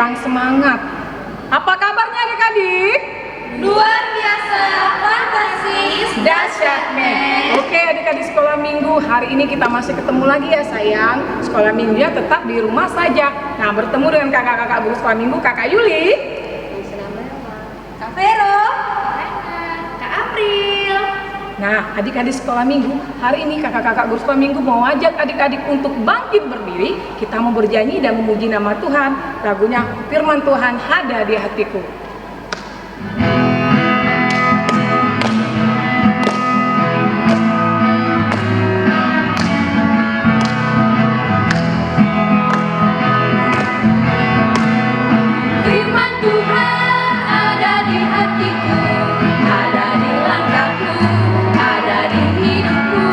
yang semangat. Apa kabarnya adik-adik? Luar biasa, fantastis, dahsyat, Nek. Oke adik-adik sekolah minggu, hari ini kita masih ketemu lagi ya sayang. Sekolah minggunya tetap di rumah saja. Nah, bertemu dengan kakak-kakak guru sekolah minggu, Kakak Yuli, Kak Vero, Kak April. Nah, adik-adik sekolah minggu, hari ini kakak-kakak guru sekolah minggu mau ajak adik-adik untuk bangkit berdiri. Kita mau bernyanyi dan memuji nama Tuhan. Lagunya Firman Tuhan Ada di Hatiku. Firman Tuhan ada di hatiku, ada di langkahku, ada di hidupku,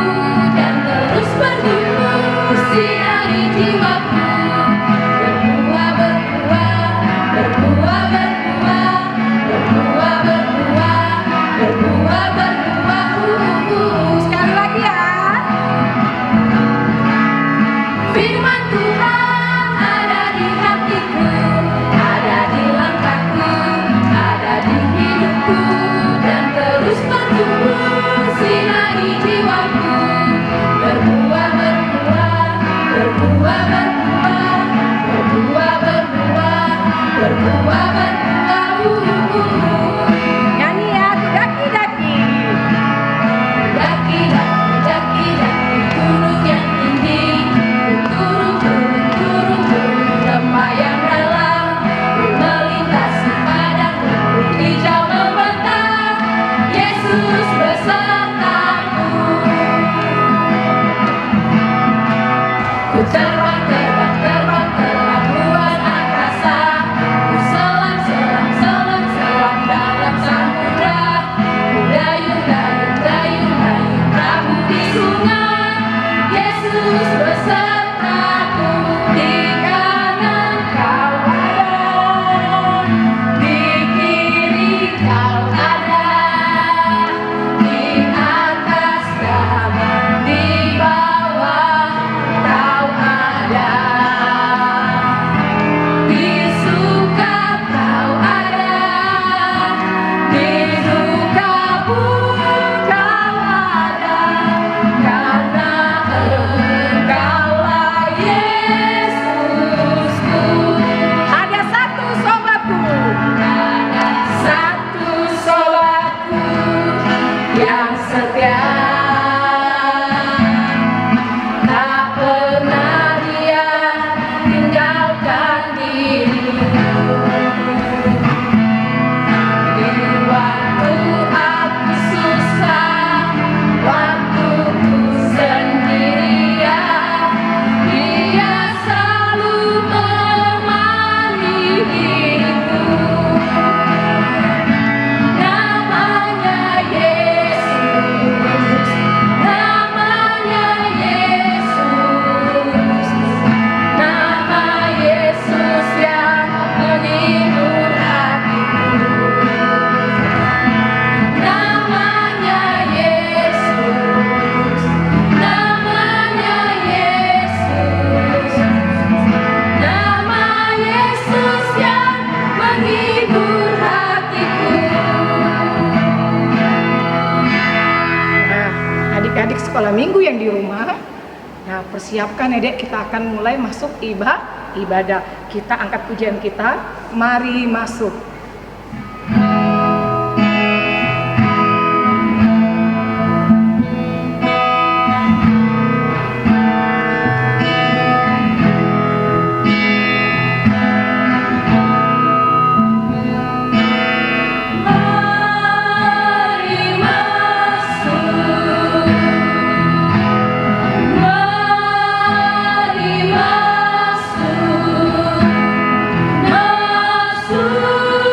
dan terus bertumbuh sinari jiwaku. Berbuah, berbuah, berbuah, berbuah, berbuah, berbuah, berbuah, berbuah. Sekali lagi ya. Firman Tuhan ada di hatiku, ada di langkahku, ada di hidupku, dan terus bertumbuh sinari jiwaku. Berbuah, berbuah, berbuah, berbuah, berbuah, berbuah, berbuah, berbuah. Nyanyi ya, daki-daki. Daki, daki, daki, daki gunung yang tinggi, turun, turun, turun, turun lembah yang dalam, melintasi padang rumput hijau membentang. Yesus besertaku. Ku terbang, terbang, terbang, terbang luas angkasa. Ku selam, selam, selam, selam dalam samudra. Ku dayung, dayung, dayung, dayung perahu di sungai. Yesus besertaku. Di kanan kau ada, di kiri kau ada, di atas dan di bawah kau ada, di suka kau ada, di duka pun kau ada, karena Engkaulah Yesusku. Ada satu sobatku. Ada satu sobatku yang setia, tak pernah dia tinggalkan diriku. Di waktu aku susah, waktu ku sendirian, dia selalu menemani diriku. Namanya Yesus, namanya Yesus, nama Yesus yang menghibur hatiku. Namanya Yesus, namanya Yesus, nama Yesus yang menghibur hatiku. Nah, adik-adik sekolah minggu yang di rumah, nah persiapkan ya dek, kita akan mulai masuk ibadah. Kita angkat pujian kita, mari masuk. Mari masuk, mari masuk, masuk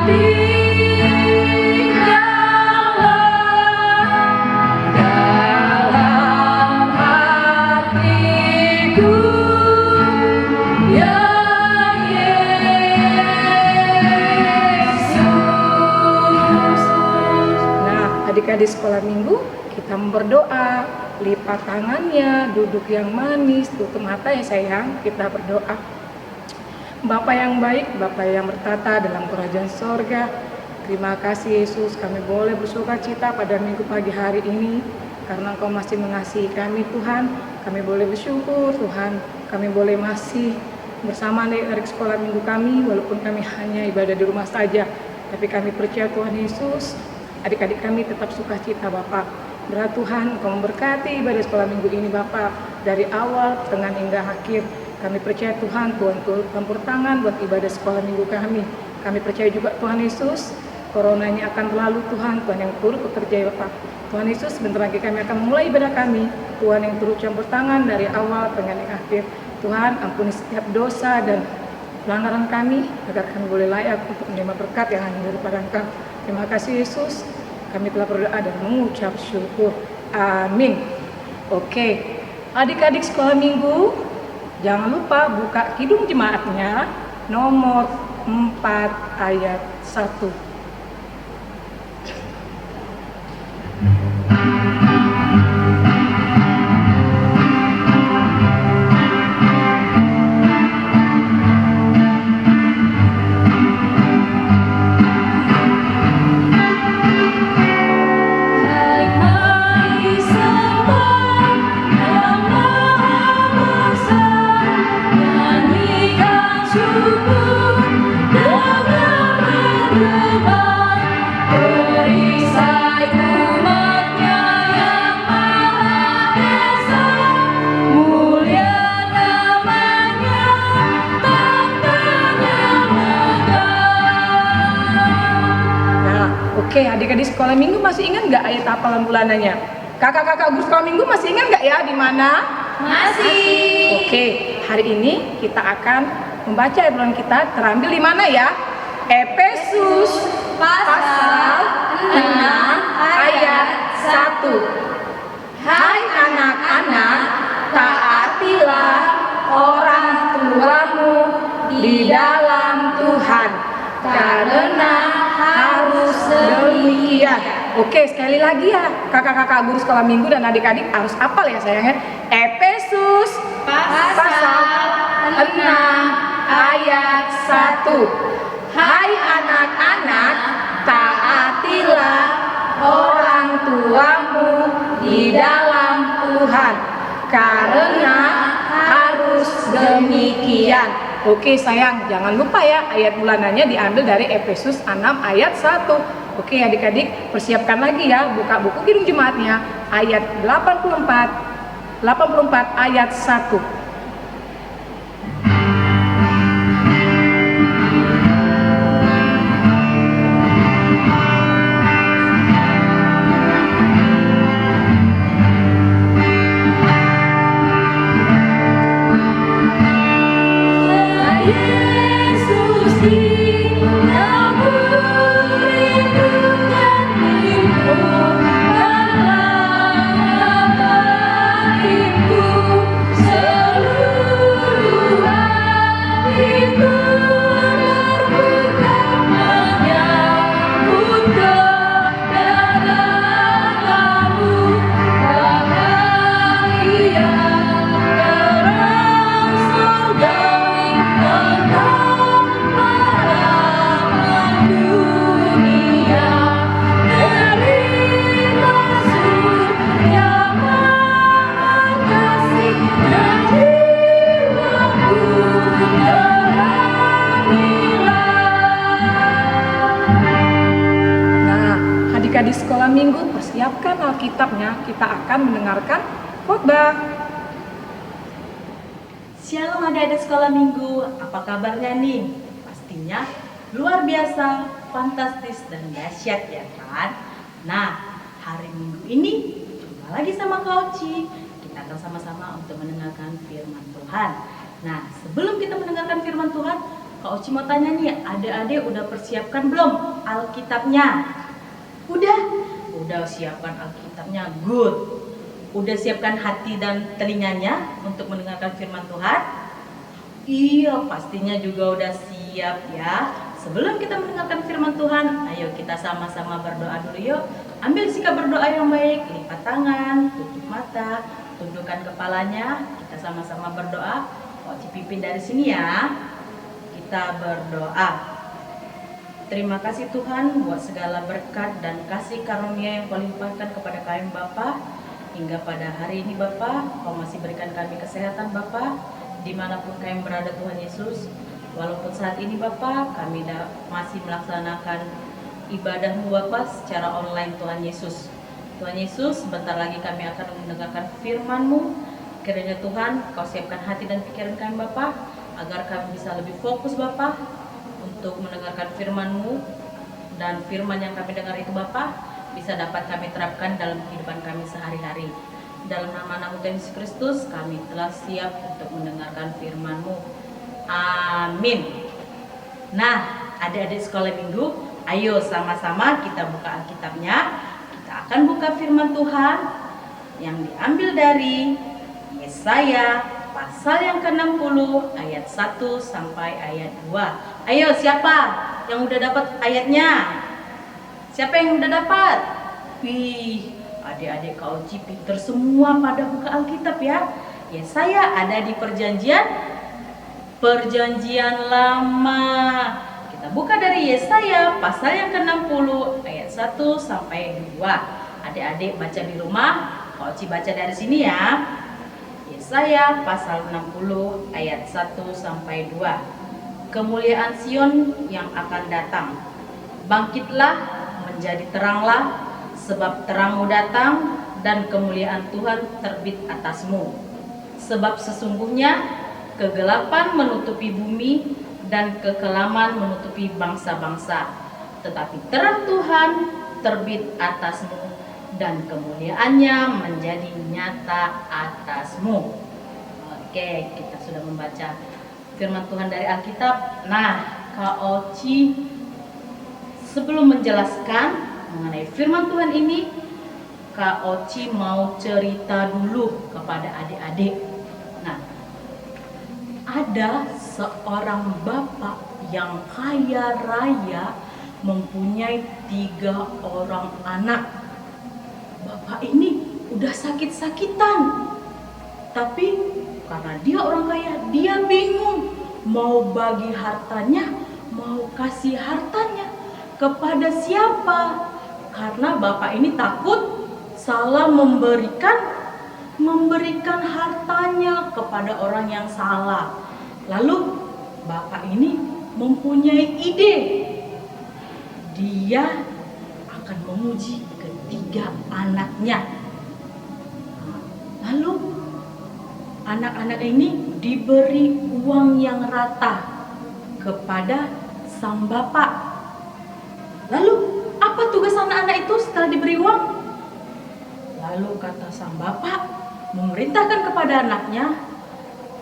dalam hatiku, ya Yesus. Nah, adik-adik sekolah minggu, kita berdoa, lipat tangannya, duduk yang manis, tutup mata ya sayang, kita berdoa. Bapa yang baik, Bapa yang bertata dalam kerajaan sorga, terima kasih Yesus, kami boleh bersuka cita pada minggu pagi hari ini, karena Engkau masih mengasihi kami Tuhan. Kami boleh bersyukur Tuhan, kami boleh masih bersama adik-adik sekolah minggu kami, walaupun kami hanya ibadah di rumah saja, tapi kami percaya Tuhan Yesus, adik-adik kami tetap sukacita Bapak. Berat Tuhan, Engkau memberkati ibadah sekolah minggu ini Bapak, dari awal, tengah hingga akhir. Kami percaya Tuhan, Tuhan campur tangan buat ibadah sekolah minggu kami. Kami percaya juga Tuhan Yesus, corona ini akan berlalu Tuhan, Tuhan yang turut bekerja ya Bapak. Tuhan Yesus, sebentar lagi kami akan mulai ibadah kami. Tuhan yang turut campur tangan dari awal, tengah hingga akhir. Tuhan, ampuni setiap dosa dan pelanggaran kami, agar kami boleh layak untuk menerima berkat yang hanya daripada Engkau. Terima kasih Yesus, kami telah berdoa dan mengucap syukur. Amin. Oke, adik-adik sekolah minggu, jangan lupa buka Kidung Jemaatnya nomor 4 ayat 1. Oke, adik-adik sekolah minggu masih ingat nggak ayat hafalan bulanannya? Kakak-kakak guru sekolah minggu masih ingat nggak ya di mana? Masih. Oke, hari ini kita akan membaca ayat bulan kita terambil di mana ya? Efesus pasal 6 ayat 1. Hai anak-anak, taatilah orang tuamu di dalam Tuhan, karena harus demikian. Oke, sekali lagi ya, kakak-kakak guru sekolah minggu dan adik-adik harus hafal ya sayangnya. Efesus pasal 6 ayat 1. Hai anak-anak, taatilah orang tuamu di dalam Tuhan, karena harus demikian. Oke sayang, jangan lupa ya ayat bulanannya diambil dari Efesus 6 ayat 1. Oke adik-adik, persiapkan lagi ya, buka buku Kidung Jemaatnya ayat 84 ayat 1. Di sekolah minggu, persiapkan Alkitabnya, kita akan mendengarkan khotbah. Shalom adik-adik sekolah minggu, apa kabarnya nih? Pastinya luar biasa, fantastis, dan dahsyat ya kan? Nah, hari minggu ini jumpa lagi sama Kak Oci. Kita akan sama-sama untuk mendengarkan firman Tuhan. Nah, sebelum kita mendengarkan firman Tuhan, Kak Oci mau tanya nih, adik-adik udah persiapkan belum Alkitabnya? Udah siapkan Alkitabnya, good. Udah siapkan hati dan telinganya untuk mendengarkan firman Tuhan? Iya, pastinya juga udah siap ya. Sebelum kita mendengarkan firman Tuhan, ayo kita sama-sama berdoa dulu yuk. Ambil sikap berdoa yang baik, lipat tangan, tutup mata, tundukkan kepalanya. Kita sama-sama berdoa. Oci pimpin dari sini ya. Kita berdoa. Terima kasih Tuhan buat segala berkat dan kasih karunia yang Kau limpahkan kepada kami Bapa. Hingga pada hari ini Bapa, Kau masih berikan kami kesehatan Bapa, dimanapun kami berada Tuhan Yesus. Walaupun saat ini Bapa, kami masih melaksanakan ibadah-Mu Bapa secara online Tuhan Yesus. Tuhan Yesus, sebentar lagi kami akan mendengarkan firman-Mu. Kiranya Tuhan, Kau siapkan hati dan pikiran kami Bapa, agar kami bisa lebih fokus Bapa untuk mendengarkan firman-Mu, dan firman yang kami dengar itu Bapa bisa dapat kami terapkan dalam kehidupan kami sehari-hari. Dalam nama Tuhan Yesus Kristus kami telah siap untuk mendengarkan firman-Mu. Amin. Nah, adik-adik sekolah minggu, ayo sama-sama kita buka Alkitabnya. Kita akan buka firman Tuhan yang diambil dari Yesaya pasal yang ke-60 ayat 1 sampai ayat 2. Ayo, siapa yang udah dapat ayatnya? Siapa yang udah dapat? Wih, adik-adik Kak Oci pinter semua pada buka Alkitab ya. Yesaya ada di perjanjian lama. Kita buka dari Yesaya pasal yang ke-60 ayat 1 sampai 2. Adik-adik baca di rumah, Kak Oci baca dari sini ya. Yesaya pasal 60 ayat 1 sampai 2. Kemuliaan Sion yang akan datang. Bangkitlah, menjadi teranglah, sebab terangmu datang dan kemuliaan Tuhan terbit atasmu. Sebab sesungguhnya kegelapan menutupi bumi dan kekelaman menutupi bangsa-bangsa. Tetapi terang Tuhan terbit atasmu dan kemuliaannya menjadi nyata atasmu. Oke, kita sudah membaca firman Tuhan dari Alkitab. Nah, Kak Oci sebelum menjelaskan mengenai firman Tuhan ini, Kak Oci mau cerita dulu kepada adik-adik. Nah, ada seorang bapak yang kaya raya mempunyai 3 orang anak. Bapak ini udah sakit-sakitan, tapi karena dia orang kaya, dia bingung mau bagi hartanya, mau kasih hartanya kepada siapa. Karena bapak ini takut salah memberikan hartanya kepada orang yang salah. Lalu bapak ini mempunyai ide. Dia akan menguji ketiga anaknya. Lalu anak-anak ini diberi uang yang rata kepada sang bapak. Lalu apa tugas anak-anak itu setelah diberi uang? Lalu kata sang bapak memerintahkan kepada anaknya,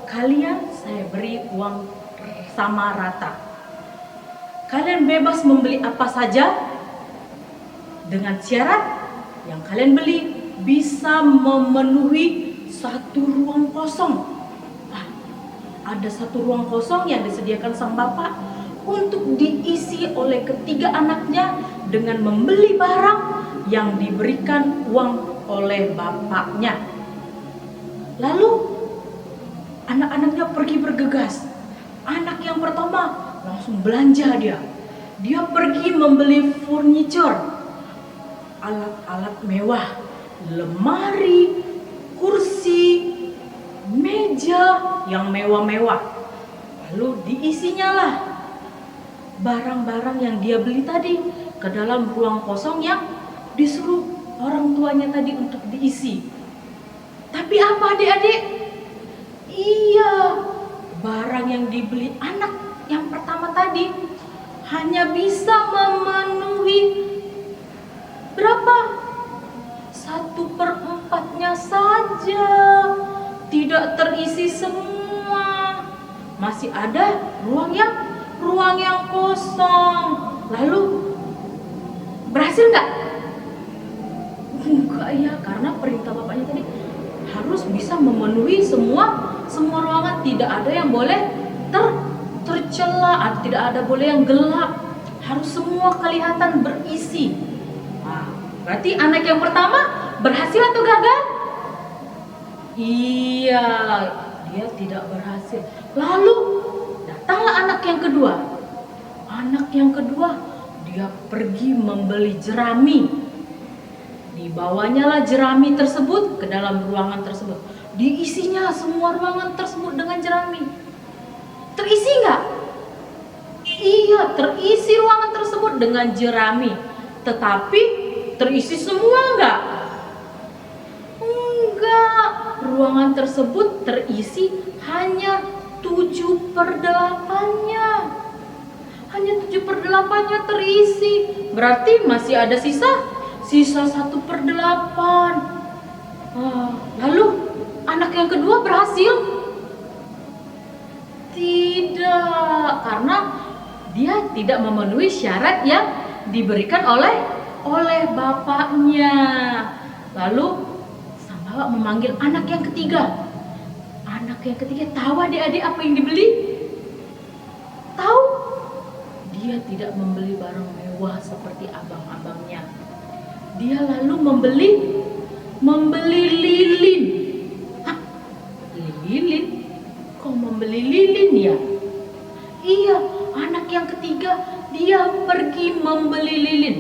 kalian saya beri uang sama rata. Kalian bebas membeli apa saja dengan syarat yang kalian beli bisa memenuhi 1 ruang kosong. Nah, ada 1 ruang kosong yang disediakan sang bapak untuk diisi oleh ketiga anaknya dengan membeli barang yang diberikan uang oleh bapaknya. Lalu anak-anaknya pergi bergegas. Anak yang pertama langsung belanja dia. Dia pergi membeli furniture, alat-alat mewah, lemari, kursi, meja yang mewah-mewah. Lalu diisinya lah barang-barang yang dia beli tadi ke dalam ruang kosong yang disuruh orang tuanya tadi untuk diisi. Tapi apa adik-adik? Iya, barang yang dibeli anak yang pertama tadi hanya bisa memenuhi berapa? 1/4-nya saja. Tidak terisi semua. Masih ada ruang yang ruang yang kosong. Lalu berhasil nggak? Enggak ya, karena perintah bapaknya tadi harus bisa memenuhi semua ruangan, tidak ada yang boleh tercela, tidak ada boleh yang gelap, harus semua kelihatan berisi. Nah, berarti anak yang pertama berhasil atau gagal? Iya, dia tidak berhasil. Lalu datanglah anak yang kedua. Anak yang kedua, dia pergi membeli jerami. Dibawanya lah jerami tersebut ke dalam ruangan tersebut. Diisinya semua ruangan tersebut dengan jerami. Terisi nggak? Iya, terisi ruangan tersebut dengan jerami. Tetapi terisi semua nggak? Enggak. Ruangan tersebut terisi hanya 7/8-nya. Hanya 7/8-nya terisi. Berarti masih ada sisa 1/8. Lalu anak yang kedua berhasil? Tidak, karena dia tidak memenuhi syarat yang diberikan oleh bapaknya. Lalu sang bapak memanggil anak yang ketiga. Anak yang ketiga tahu adik-adik apa yang dibeli? Tahu? Dia tidak membeli barang mewah seperti abang-abangnya. Dia lalu membeli lilin. Hah? Lilin? Kok membeli lilin ya? Iya, anak yang ketiga dia pergi membeli lilin.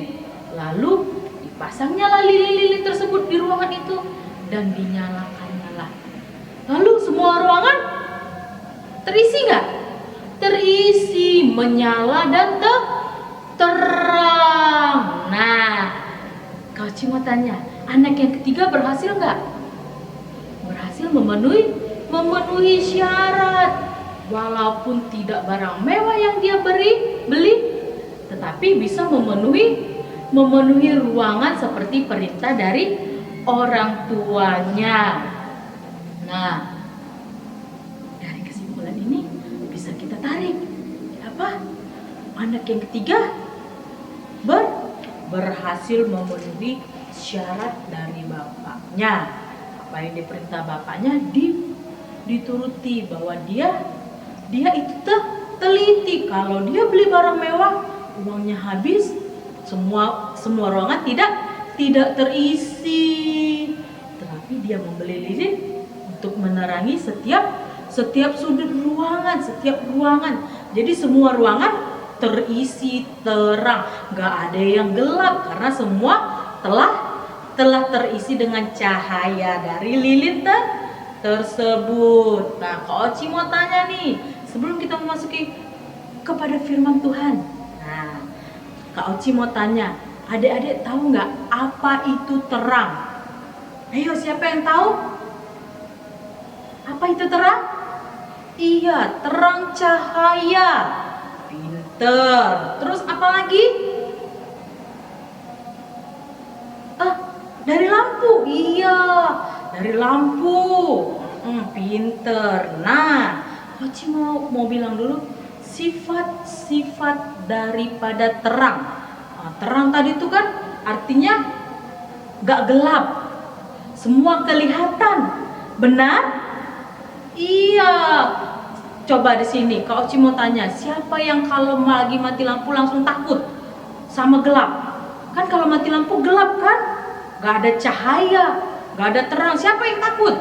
Lalu dipasangnya lah lilin-lilin tersebut di ruangan itu dan dinyalakannya lah. Lalu semua ruangan terisi nggak? Terisi, menyala dan terang. Nah, Kak Oci mau tanya, anak yang ketiga berhasil nggak? Berhasil memenuhi syarat. Walaupun tidak barang mewah yang dia beli, tetapi bisa memenuhi ruangan seperti perintah dari orang tuanya. Nah, dari kesimpulan ini bisa kita tarik apa? Anak yang ketiga berhasil memenuhi syarat dari bapaknya. Apa yang diperintah bapaknya dituruti, bahwa dia itu teliti. Kalau dia beli barang mewah, uangnya habis, semua ruangan tidak terisi. Tetapi dia membeli lilin untuk menerangi setiap sudut ruangan, setiap ruangan. Jadi semua ruangan terisi terang, nggak ada yang gelap karena semua telah terisi dengan cahaya dari lilin tersebut. Nah, Kak Oci mau tanya nih, sebelum kita memasuki kepada firman Tuhan. Nah, Kak Oci mau tanya, adik-adik tahu nggak apa itu terang? Ayo, siapa yang tahu? Apa itu terang? Iya, terang cahaya. Pinter. Terus apa lagi? Dari lampu. Iya, dari lampu. Pinter. Nah, Oci mau bilang dulu sifat-sifat daripada terang. Terang tadi itu kan artinya gak gelap, semua kelihatan. Benar? Iya. Coba di sini, Kak Oci mau tanya, siapa yang kalau lagi mati lampu langsung takut sama gelap? Kan kalau mati lampu gelap kan, gak ada cahaya, gak ada terang. Siapa yang takut?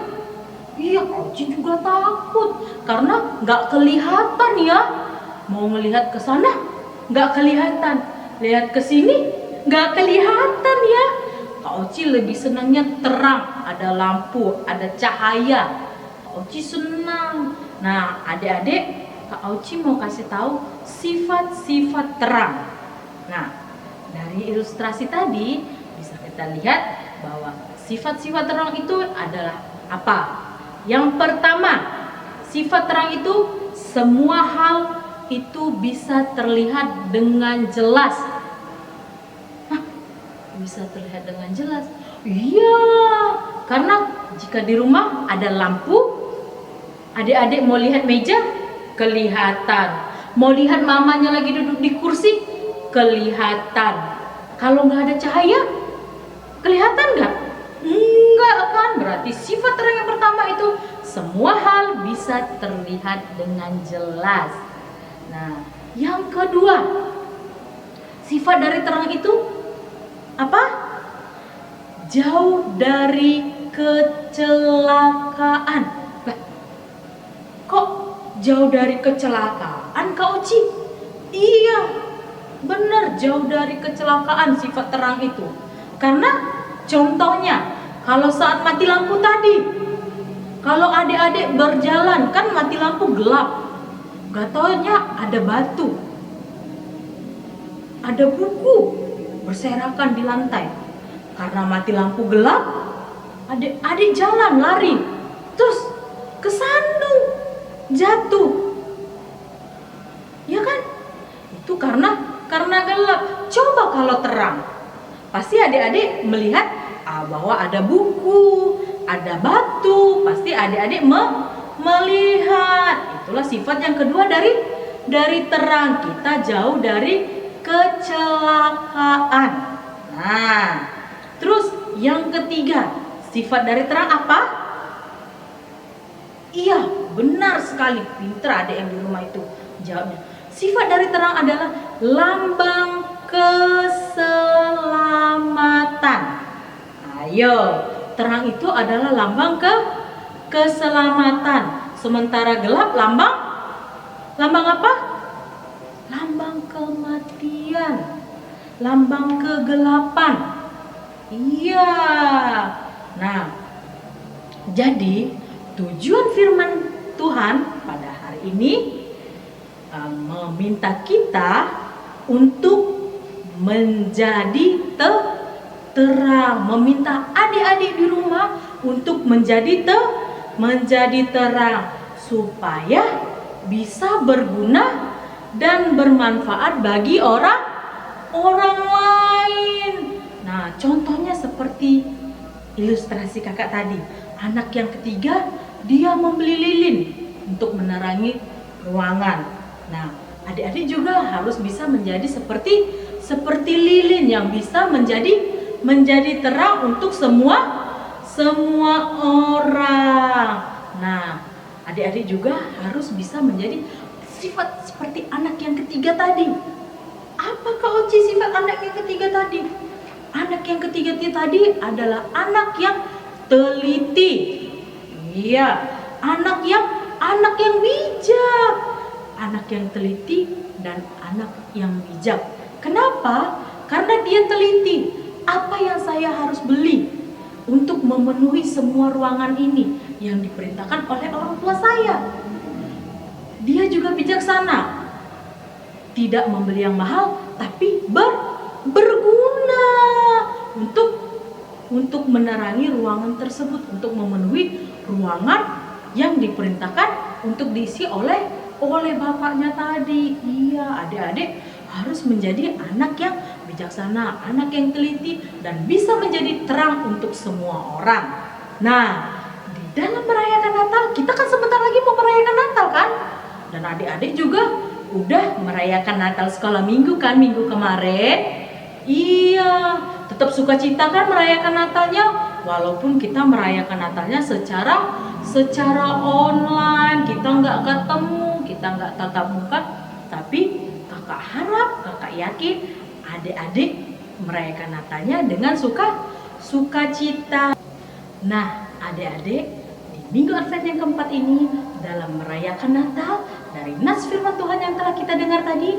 Iya, Kak Oci juga takut karena gak kelihatan ya. Mau ngelihat ke sana gak kelihatan, lihat ke sini gak kelihatan ya. Kak Oci lebih senangnya terang, ada lampu, ada cahaya. Kak Oci senang. Nah, adik-adik, Kak Oci mau kasih tahu sifat-sifat terang. Nah, dari ilustrasi tadi bisa kita lihat bahwa sifat-sifat terang itu adalah apa? Yang pertama, sifat terang itu semua hal itu bisa terlihat dengan jelas. Bisa terlihat dengan jelas? Iya, karena jika di rumah ada lampu, adik-adik mau lihat meja, kelihatan. Mau lihat mamanya lagi duduk di kursi, kelihatan. Kalau nggak ada cahaya, kelihatan nggak? Enggak kan? Berarti sifat terang yang pertama itu semua hal bisa terlihat dengan jelas. Nah, yang kedua, sifat dari terang itu apa? Jauh dari kecelakaan. Nah, kok jauh dari kecelakaan, Kak Oci? Iya, benar, jauh dari kecelakaan sifat terang itu. Karena contohnya, kalau saat mati lampu tadi, kalau adik-adik berjalan kan mati lampu gelap, gak taunya ada batu, ada buku berserakan di lantai. Karena mati lampu gelap, adik-adik jalan lari, terus kesandung, jatuh, ya kan? Itu karena gelap. Coba kalau terang, pasti adik-adik melihat bahwa ada buku, ada batu, pasti adik-adik melihat. Itulah sifat yang kedua dari terang, kita jauh dari kecelakaan. Nah, terus yang ketiga, sifat dari terang apa? Iya, benar sekali, pintar adik yang di rumah itu jawabnya. Sifat dari terang adalah lambang keselamatan. Ayo, terang itu adalah lambang keselamatan. Sementara gelap lambang apa? Lambang kematian, lambang kegelapan. Iya. Nah, jadi tujuan firman Tuhan pada hari ini meminta kita untuk menjadi terang, meminta adik-adik di rumah untuk menjadi terang supaya bisa berguna dan bermanfaat bagi orang lain. Nah, contohnya seperti ilustrasi kakak tadi, anak yang ketiga dia membeli lilin untuk menerangi ruangan. Nah, adik-adik juga harus bisa menjadi seperti lilin yang bisa menjadi terang untuk semua orang. Nah, adik-adik juga harus bisa menjadi sifat seperti anak yang ketiga tadi. Apa Kak Oci sifat anak yang ketiga tadi? Anak yang ketiga tadi adalah anak yang teliti. Iya, anak yang bijak. Anak yang teliti dan anak yang bijak. Kenapa? Karena dia teliti. Apa yang saya harus beli untuk memenuhi semua ruangan ini yang diperintahkan oleh orang tua saya. Dia juga bijaksana. Tidak membeli yang mahal, tapi berguna untuk menerangi ruangan tersebut, untuk memenuhi ruangan yang diperintahkan untuk diisi oleh bapaknya tadi. Iya, adik-adik harus menjadi anak yang bijaksana, anak yang teliti, dan bisa menjadi terang untuk semua orang. Nah, di dalam merayakan Natal, kita kan sebentar lagi mau merayakan Natal kan? Dan adik-adik juga udah merayakan Natal sekolah minggu kan, minggu kemarin. Iya, tetap sukacita kan merayakan Natalnya, walaupun kita merayakan Natalnya secara online, kita nggak ketemu, kita nggak tatap muka. Tapi kakak harap, kakak yakin adik-adik merayakan Natalnya dengan sukacita. Nah, adik-adik, di minggu Advent yang keempat ini, dalam merayakan Natal, dari nas firman Tuhan yang telah kita dengar tadi,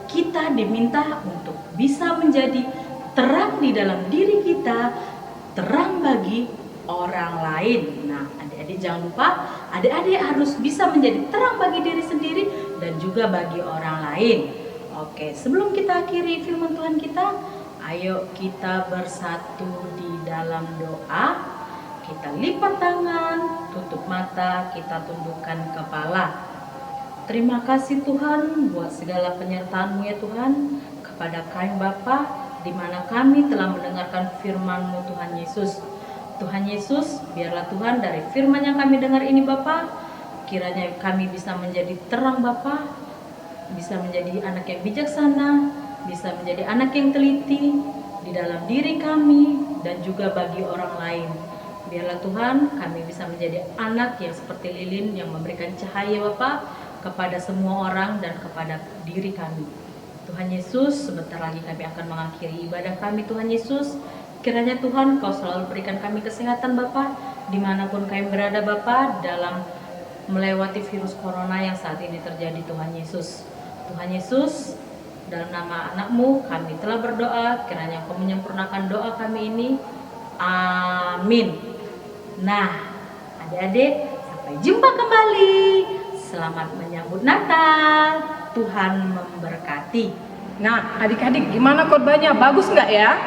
kita diminta untuk bisa menjadi terang di dalam diri kita, terang bagi orang lain. Nah, adik-adik jangan lupa, adik-adik harus bisa menjadi terang bagi diri sendiri dan juga bagi orang lain. Oke, sebelum kita akhiri firman Tuhan kita, ayo kita bersatu di dalam doa. Kita lipat tangan, tutup mata, kita tundukkan kepala. Terima kasih Tuhan buat segala penyertaan-Mu ya Tuhan kepada kami Bapa, di mana kami telah mendengarkan firman-Mu Tuhan Yesus. Tuhan Yesus, biarlah Tuhan dari firman yang kami dengar ini Bapa, kiranya kami bisa menjadi terang Bapa bisa menjadi anak yang bijaksana, bisa menjadi anak yang teliti di dalam diri kami dan juga bagi orang lain. Biarlah Tuhan kami bisa menjadi anak yang seperti lilin yang memberikan cahaya Bapa kepada semua orang dan kepada diri kami. Tuhan Yesus, sebentar lagi kami akan mengakhiri ibadah kami. Tuhan Yesus, kiranya Tuhan Kau selalu berikan kami kesehatan Bapa, dimanapun kami berada Bapa, dalam melewati virus corona yang saat ini terjadi. Tuhan Yesus, Tuhan Yesus, dalam nama anak-Mu kami telah berdoa, kiranya Kau menyempurnakan doa kami ini. Amin. Nah, adik-adik, sampai jumpa kembali. Selamat menyambut Natal. Tuhan memberkati. Nah, adik-adik gimana khotbahnya? Bagus nggak ya?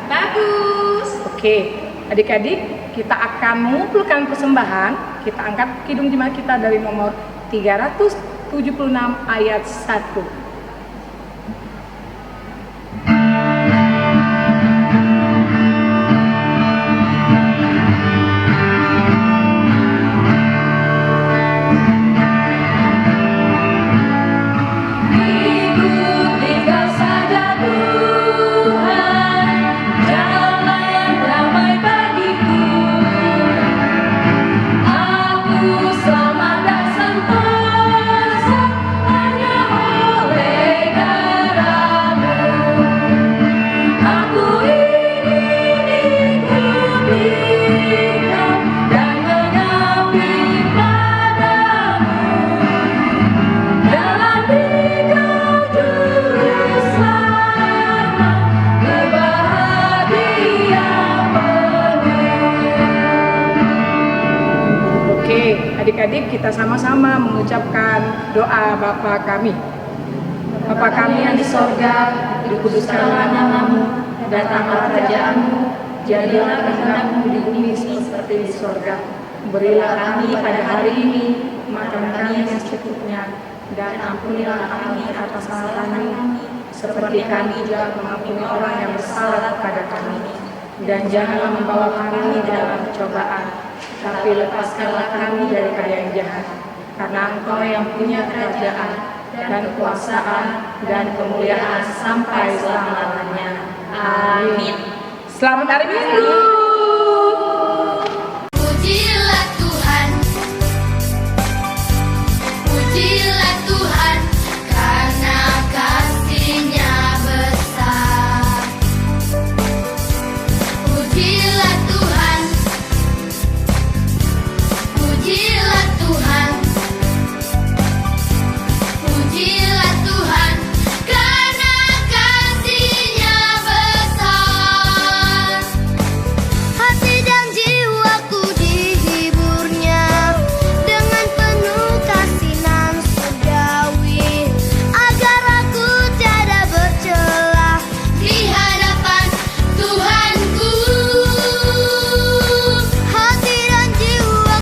Bagus. Oke, adik-adik kita akan mengumpulkan persembahan. Kita angkat kidung jemaat kita dari nomor 376 ayat 1. Ikuti Kau saja Tuhan, jalan yang damai bagiku. Aku selamat dan sentosa hanya oleh darah-Mu. Aku ingin ikuti Kau dan mengabdi padamu. Dalam Dikau juru selamat, berbahagia penuh. Oke, adik-adik kita sama-sama mengucapkan doa Bapa kami. Bapa kami yang di sorga, dikuduskanlah nama-Mu, datanglah kerajaan-Mu, jadilah kehendak-Mu di bumi seperti di sorga. Berilah kami pada hari ini makan kami yang secukupnya, dan ampunilah kami atas kesalahan kami, seperti kami juga mengampuni orang yang bersalah kepada kami. Dan janganlah membawa kami dalam cobaan, tapi lepaskanlah kami daripada yang jahat. Karena Engkau yang punya kerajaan dan kekuasaan dan kemuliaan sampai selama-lamanya. Amin. Selamat hari Minggu.